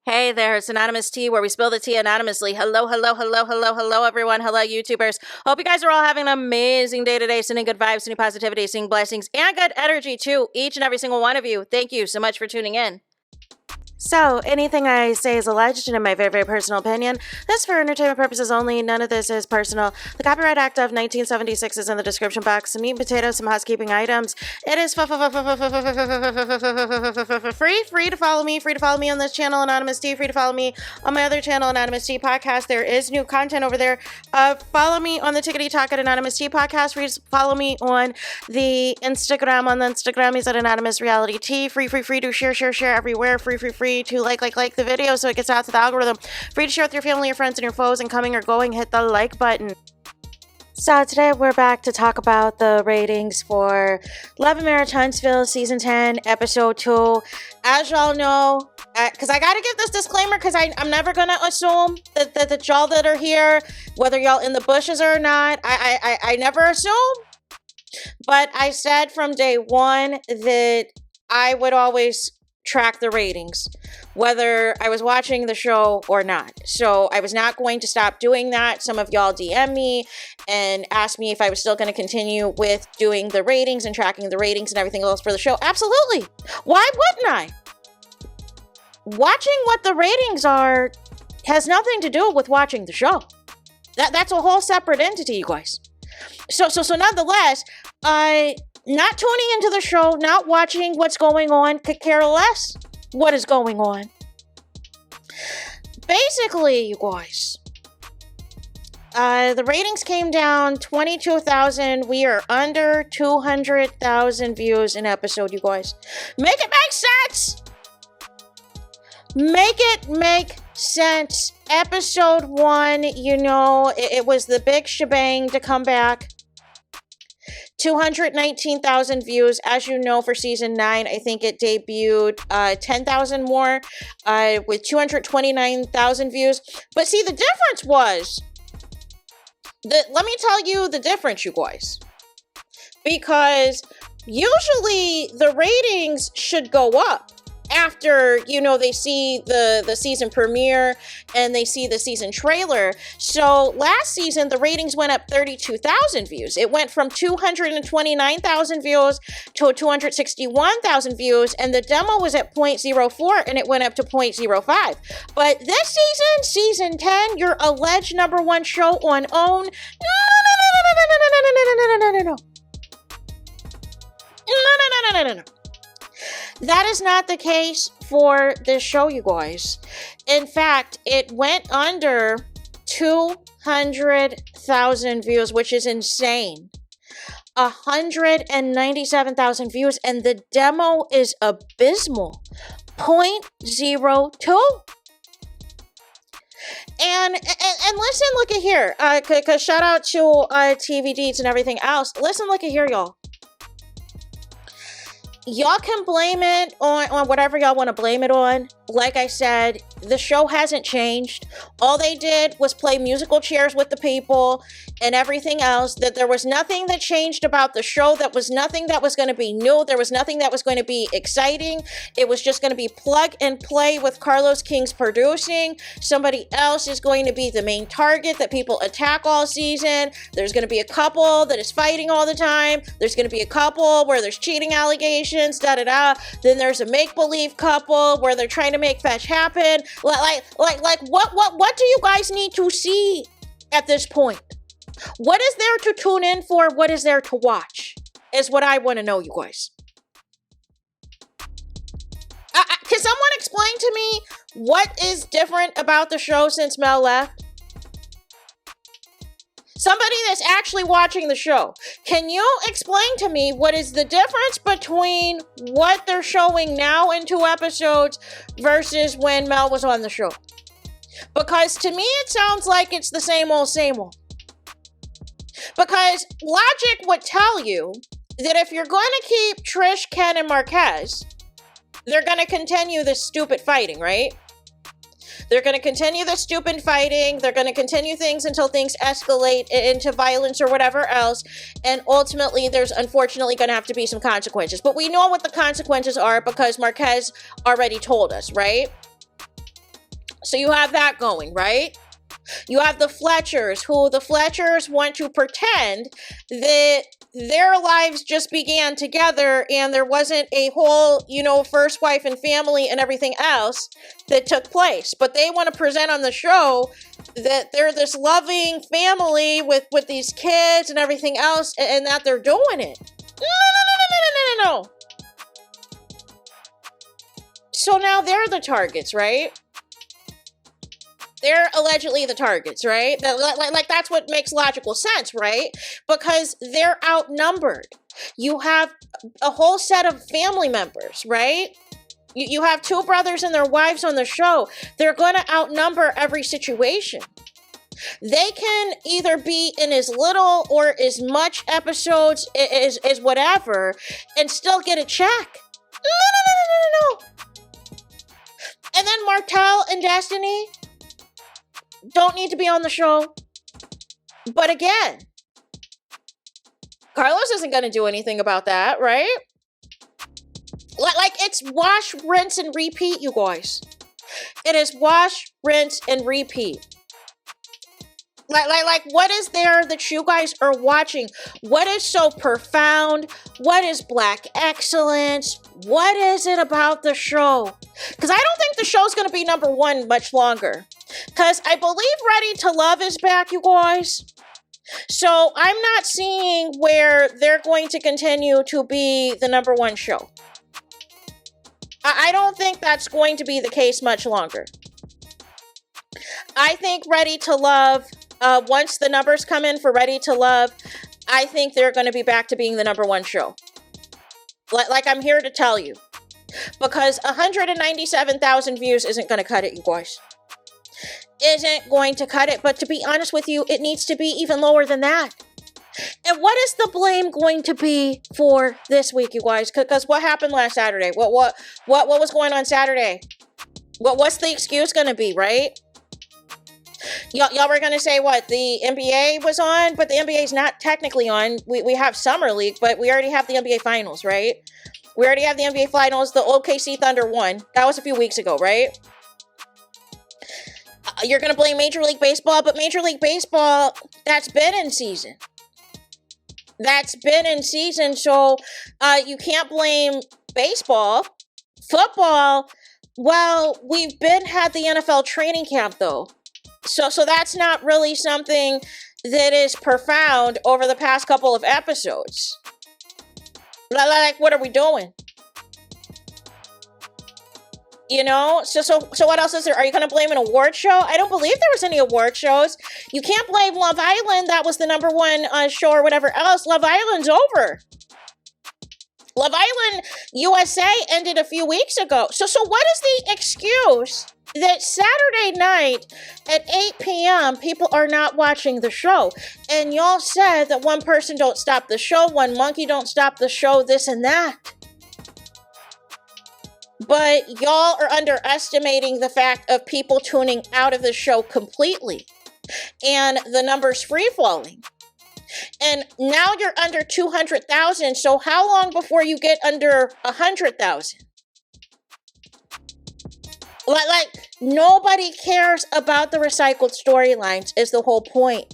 Hey there, it's Anonymous Tea, where we spill the tea anonymously. Hello, everyone. Hello, YouTubers. Hope you guys are all having an amazing day today, sending good vibes, sending positivity, sending blessings, and good energy to each and every single one of you. Thank you so much for tuning in. So, anything I say is alleged and in my very, very personal opinion. This is for entertainment purposes only. None of this is personal. The Copyright Act of 1976 is in the description box. Some meat and potatoes, some housekeeping items. It is free to follow me. Free to follow me on this channel, Anonymous Tea. Free to follow me on my other channel, Anonymous Tea Podcast. There is new content over there. Follow me on the Tickety Talk at Anonymous Tea Podcast. Free to follow me on the Instagram. On the Instagram is at Anonymous Reality Tea. Free to share everywhere. Free to like the video so it gets out to the algorithm. Free to share with your family, your friends, and your foes, and coming or going, hit the like button. So today we're back to talk about the ratings for Love and Marriage Huntsville Season 10, Episode 2. As y'all know, because I gotta give this disclaimer because I'm never gonna assume that y'all that are here, whether y'all in the bushes or not, I never assume. But I said from day one that I would always track the ratings, whether I was watching the show or not. So I was not going to stop doing that. Some of y'all DM me and asked me if I was still going to continue with doing the ratings and tracking the ratings and everything else for the show. Absolutely. Why wouldn't I? Watching what the ratings are has nothing to do with watching the show. That's a whole separate entity, you guys. So nonetheless, not tuning into the show, not watching what's going on, could care less what is going on. Basically, you guys, the ratings came down 22,000. We are under 200,000 views an episode, you guys. Make it make sense. Make it make sense. Episode 1, you know, it was the big shebang to come back. 219,000 views. As you know, for season 9, I think it debuted 10,000 more with 229,000 views. But see, the difference was let me tell you the difference, you guys. Because usually the ratings should go up after, you know, they see the season premiere and they see the season trailer. So last season, the ratings went up 32,000 views. It went from 229,000 views to 261,000 views, and the demo was at 0.04 and it went up to 0.05. But this season 10, your alleged #1 show on OWN, no. That is not the case for this show, you guys. In fact, it went under 200,000 views, which is insane. 197,000 views, and the demo is abysmal. 0.02. And listen, look at here. Cause shout out to TV Deeds and everything else. Listen, look at here, y'all. Y'all can blame it on whatever y'all want to blame it on. Like I said, the show hasn't changed. All they did was play musical chairs with the people and everything else. That there was nothing that changed about the show. That was nothing that was going to be new. There was nothing that was going to be exciting. It was just going to be plug and play with Carlos King's producing. Somebody else is going to be the main target that people attack all season. There's going to be a couple that is fighting all the time. There's going to be a couple where there's cheating allegations, Then there's a make-believe couple where they're trying to make fetch happen. Like what do you guys need to see at this point? What is there to tune in for? What is there to watch? Is what I want to know, you guys. Can someone explain to me what is different about the show since Mel left? Somebody that's actually watching the show. Can you explain to me what is the difference between what they're showing now in 2 episodes versus when Mel was on the show? Because to me, it sounds like it's the same old. Because logic would tell you that if you're going to keep Trish, Ken, and Marquez, they're going to continue this stupid fighting, right? They're going to continue the stupid fighting. They're going to continue things until things escalate into violence or whatever else. And ultimately, there's unfortunately going to have to be some consequences. But we know what the consequences are because Marquez already told us, right? So you have that going, right? You have the Fletchers, who the Fletchers want to pretend that their lives just began together and there wasn't a whole, first wife and family and everything else that took place. But they want to present on the show that they're this loving family with these kids and everything else, and that they're doing it. No. So now they're the targets, right? They're allegedly the targets, right? Like that's what makes logical sense, right? Because they're outnumbered. You have a whole set of family members, right? You have two brothers and their wives on the show. They're going to outnumber every situation. They can either be in as little or as much episodes as whatever and still get a check. No. And then Martel and Destiny don't need to be on the show. But again, Carlos isn't going to do anything about that, right? Like it's wash, rinse, and repeat, you guys. It is wash, rinse, and repeat. Like what is there that you guys are watching? What is so profound? What is black excellence? What is it about the show? Because I don't think the show's going to be number one much longer. Because I believe Ready to Love is back, you guys. So I'm not seeing where they're going to continue to be the number one show. I don't think that's going to be the case much longer. I think Ready to Love, once the numbers come in for Ready to Love, I think they're going to be back to being the number one show. Like I'm here to tell you. Because 197,000 views isn't going to cut it, you guys. Isn't going to cut it. But to be honest with you, it needs to be even lower than that. And what is the blame going to be for this week, you guys? Because what happened last Saturday? What was going on Saturday? What's the excuse going to be, right? Y'all were going to say what? The NBA was on, but the NBA is not technically on. We have Summer League, but we already have the NBA Finals, right? We already have the NBA Finals. The OKC Thunder won. That was a few weeks ago, right? You're going to blame Major League Baseball, but Major League Baseball, that's been in season. That's been in season, so you can't blame baseball. Football, well, we've had the NFL training camp, though. So that's not really something that is profound over the past couple of episodes. Like, what are we doing? So what else is there? Are you going to blame an award show? I don't believe there was any award shows. You can't blame Love Island. That was the number one show or whatever else. Love Island's over. Love Island USA ended a few weeks ago. So what is the excuse that Saturday night at 8 p.m. people are not watching the show? And y'all said that one person don't stop the show, one monkey don't stop the show, this and that. But y'all are underestimating the fact of people tuning out of the show completely. And the numbers free-falling. And now you're under 200,000. So how long before you get under 100,000? Like nobody cares about the recycled storylines is the whole point.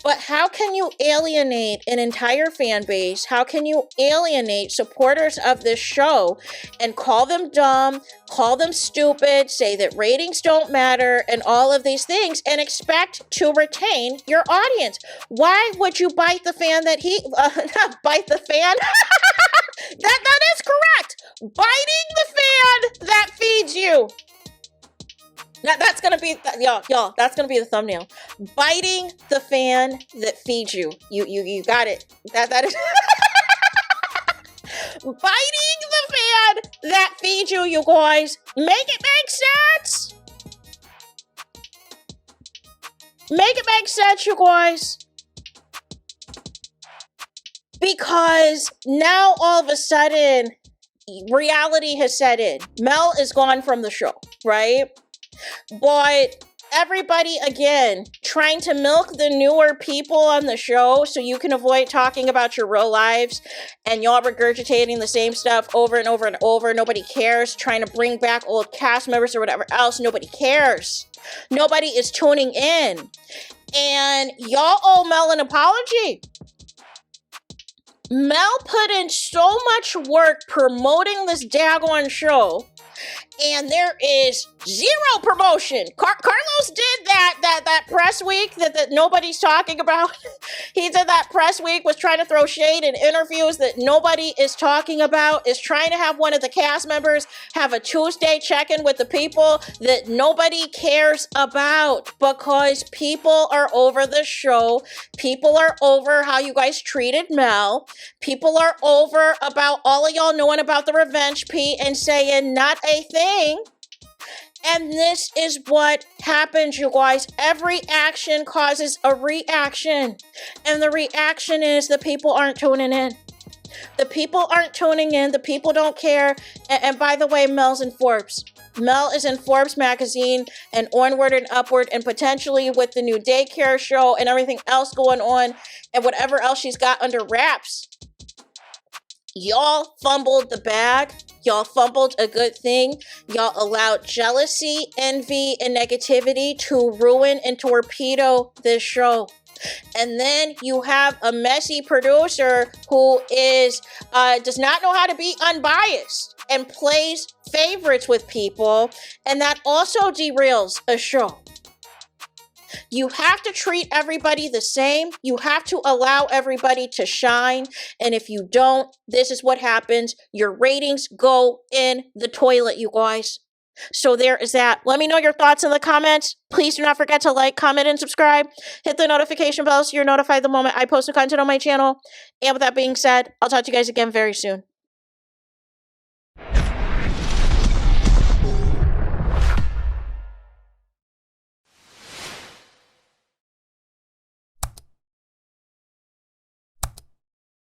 But how can you alienate an entire fan base? How can you alienate supporters of this show and call them dumb, call them stupid, say that ratings don't matter, and all of these things, and expect to retain your audience? Why would you bite the fan that bite the fan? that is correct. Biting the fan that feeds you. That's gonna be y'all. That's gonna be the thumbnail. Biting the fan that feeds you. You got it. That is biting the fan that feeds you. You guys, make it make sense. Make it make sense, you guys. Because now all of a sudden, reality has set in. Mel is gone from the show, right? But everybody, again, trying to milk the newer people on the show so you can avoid talking about your real lives, and y'all regurgitating the same stuff over and over and over. Nobody cares. Trying to bring back old cast members or whatever else. Nobody cares. Nobody is tuning in. And y'all owe Mel an apology. Mel put in so much work promoting this daggone show, and there is zero promotion. Carlos did that press week that nobody's talking about. He did that press week, was trying to throw shade in interviews that nobody is talking about, is trying to have one of the cast members have a Tuesday check-in with the people that nobody cares about, because people are over the show. People are over how you guys treated Mel. People are over about all of y'all knowing about the revenge P and saying not a thing. And this is what happens, you guys. Every action causes a reaction. And the reaction is the people aren't tuning in. The people aren't tuning in. The people don't care. And by the way, Mel's in Forbes. Mel is in Forbes magazine and Onward and Upward, and potentially with the new daycare show and everything else going on and whatever else she's got under wraps. Y'all fumbled the bag. Y'all fumbled a good thing. Y'all allowed jealousy, envy, and negativity to ruin and torpedo this show. And then you have a messy producer who does not know how to be unbiased and plays favorites with people, and that also derails a show. You have to treat everybody the same. You have to allow everybody to shine. And if you don't, this is what happens. Your ratings go in the toilet, you guys. So there is that. Let me know your thoughts in the comments. Please do not forget to like, comment, and subscribe. Hit the notification bell so you're notified the moment I post new content on my channel. And with that being said, I'll talk to you guys again very soon.